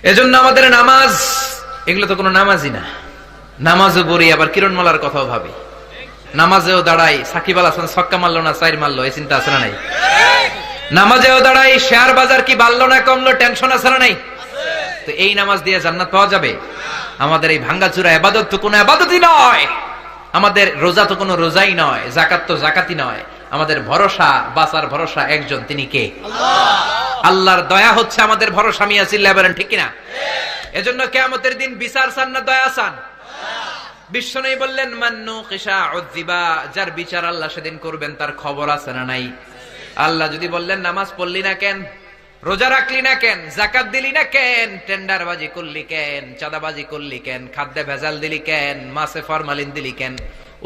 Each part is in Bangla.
এজন্য আমাদের নামাজ, এগুলো তো কোনো নামাজই না। নামাজও পড়ি, আবার কিরণমালার কথাও ভাবি, নামাজেও দাঁড়াই, সাকিব আল হাসান ছক্কা মারলো না চার মারলো, এই চিন্তা আছে না নাই? নামাজেও দাঁড়াই, শেয়ার বাজার কি বাড়লো না কমলো, টেনশন আছে না নাই? তো এই নামাজ দিয়ে জান্নাত পাওয়া যাবে? আমাদের এই ভাঙ্গাচুরা ইবাদত তো কোনো ইবাদতই নয়, আমাদের রোজা তো কোনো রোজাই নয়, যাকাত তো যাকাতই নয়। আমাদের ভরসা, বাঁচার ভরসা একজন, তিনি কে? আল্লাহ। আল্লাহর দয়া হচ্ছে আমাদের ভরসা। মিয়া চিল্লায় বলেন ঠিক কিনা? এজন্য কিয়ামতের দিন বিচার চান না দয়া চান? বিশ্বনবী বললেন মান্নু কিসা উযিবা, যার বিচার আল্লাহ সেদিন করবেন তার খবর আছে না নাই? আল্লাহ যদি বললেন নামাজ পড়লি না কেন, রোজা রাখলি না কেন, যাকাত দিলি না কেন, টেন্ডারবাজি করলি কেন, চাঁদাবাজি করলি কেন, খাদ্যে ভেজাল দিলি কেন, মাছে ফরমালিন দিলি কেন,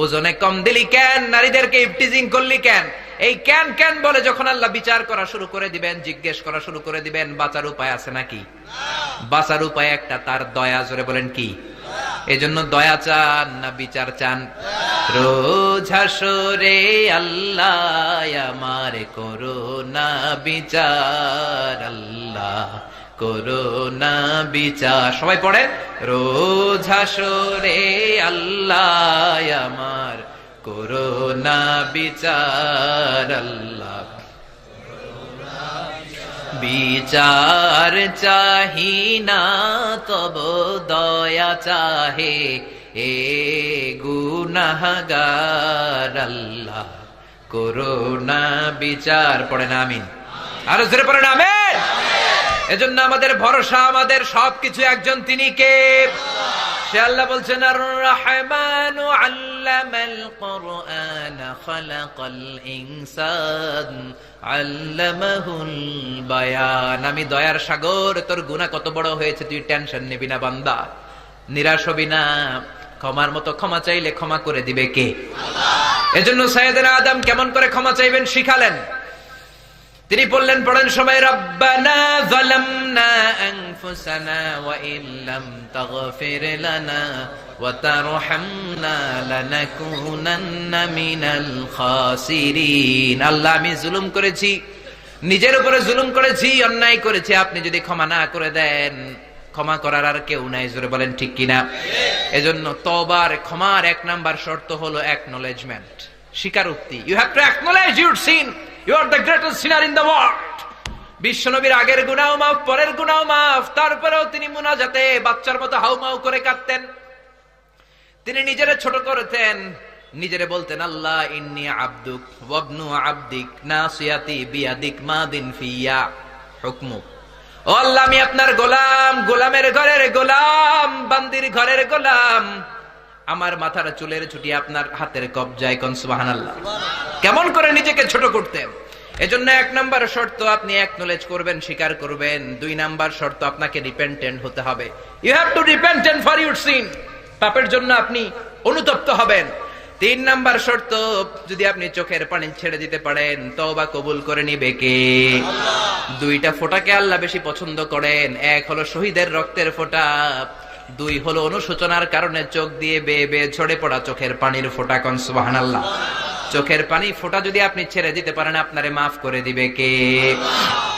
ওজনে কম দিলি কেন, নারীদেরকে ইফটিজিং করলি কেন, এই কেন কেন বলে যখন আল্লাহ বিচার করা শুরু করে দিবেন, জিজ্ঞেস করা শুরু করে দিবেন, বাঁচার উপায় আছে নাকি? বাঁচার উপায় একটা, তার দয়া। জোরে বলেন কি? এজন্য দয়া চান না বিচার চান? রোজ হাসরে আল্লাহ আমার করুণা বিচার, আল্লাহ করুণা বিচার। সবাই পড়েন, রোজ হাসরে আল্লাহ আমার করুণা বিচার, আল্লাহ বিচার চাহি না তব দয়া চাহে, এ গুনাহগার আল্লাহ করুণা বিচার। পড়েন আমিন, আরো জোরে পড়েন আমিন। এজন্য আমাদের ভরসা, আমাদের সবকিছু একজন, তিনি কে? সে আল্লাহ বলছেন আর রহমানু আল্লামাল কুরআন খালাকাল ইনসান আল্লামাহুল বায়ান। আমি দয়ার সাগর, তোর গুনাহ কত বড় হয়েছে তুই টেনশন নিবি না বান্দা, নিরাশ হবি না। ক্ষমার মতো ক্ষমা চাইলে ক্ষমা করে দিবে কে? আল্লাহ। এজন্য সাইয়েদনা আদম কেমন করে ক্ষমা চাইবেন শিখালেন। তিনি বললেন, পড়েন সবাই, রব্বানা যালামনা আনফুসানা ওয়া ইল্লাম তাগফির লানা ওয়া তারহামনা লানাকুনান্না মিনাল খাসিরিন। আল্লাহ, আমি জুলুম করেছি, নিজের উপরে জুলুম করেছি, অন্যায় করেছি, আপনি যদি ক্ষমা না করে দেন, ক্ষমা করার আর কেউ নাই। জোরে বলেন ঠিক কিনা? এজন্য তওবার, ক্ষমার এক নাম্বার শর্ত হলো অ্যাকনলেজমেন্ট, স্বীকারোক্তি। You have to acknowledge your sin, you are the greatest sinner in the world. বিশ্বনবীর আগের গুনাহ মাফ, পরের গুনাহ মাফ, তারপরেও তিনি মুনাজাতে বাচ্চার মতো হাউমাউ করে কাঁদতেন। তিনি নিজেরে ছোট করতেন, নিজেরে বলতেন, আল্লাহ ইন্নী আবদুক ওয়াবনু আবদিক নাসিয়াতি বিয়াদিক মাদিন ফিয়া হুকমুক। ও আল্লাহ, আমি আপনার গোলাম, গোলামের ঘরের গোলাম, বান্দির ঘরের গোলাম, আমার মাথার চুলের ছুটি আপনার হাতের কবজায়। কোন সুবহানাল্লাহ। কেমন করে নিজেকে ছোট করতেন। এজন্য এক নাম্বার শর্ত, আপনি অ্যাকনলেজ করবেন, স্বীকার করবেন। দুই নাম্বার শর্ত, আপনাকে রিপেন্টেন্ট হতে হবে। You have to repentant for your sin, পাপের জন্য আপনি অনুতপ্ত হবেন। তিন নাম্বার শর্ত, যদি আপনি চোখের পানি ছেড়ে দিতে পারেন, তওবা কবুল করে নিবে কে? আল্লাহ। দুইটা ফোঁটাকে আল্লাহ বেশি পছন্দ করেন। এক হলো শহীদের রক্তের ফোঁটা, দুই হলো অনুশোচনার কারণে চোখ দিয়ে বেয়ে বেয়ে ঝরে পড়া চোখের পানির ফোঁটা। কোন সুবহানাল্লাহ। চোখের পানি ফোঁটা যদি আপনি ছেড়ে দিতে পারেন, আপনারে মাফ করে দিবে কে? আল্লাহ।